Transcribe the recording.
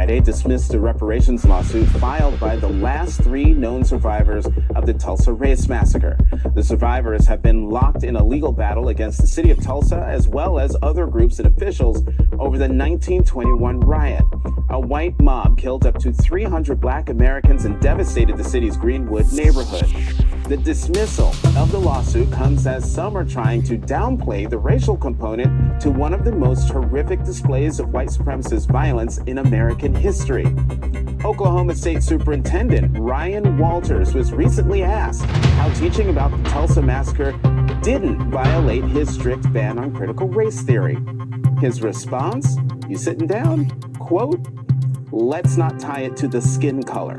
Friday dismissed the reparations lawsuit filed by the last 3 known survivors of the Tulsa race massacre. The survivors have been locked in a legal battle against the city of Tulsa, as well as other groups and officials, over the 1921 riot. A white mob killed up to 300 black Americans and devastated the city's Greenwood neighborhood. The dismissal of the lawsuit comes as some are trying to downplay the racial component to one of the most horrific displays of white supremacist violence in American history. Oklahoma State Superintendent Ryan Walters was recently asked how teaching about the Tulsa massacre didn't violate his strict ban on critical race theory. His response, you sitting down? Quote, "Let's not tie it to the skin color."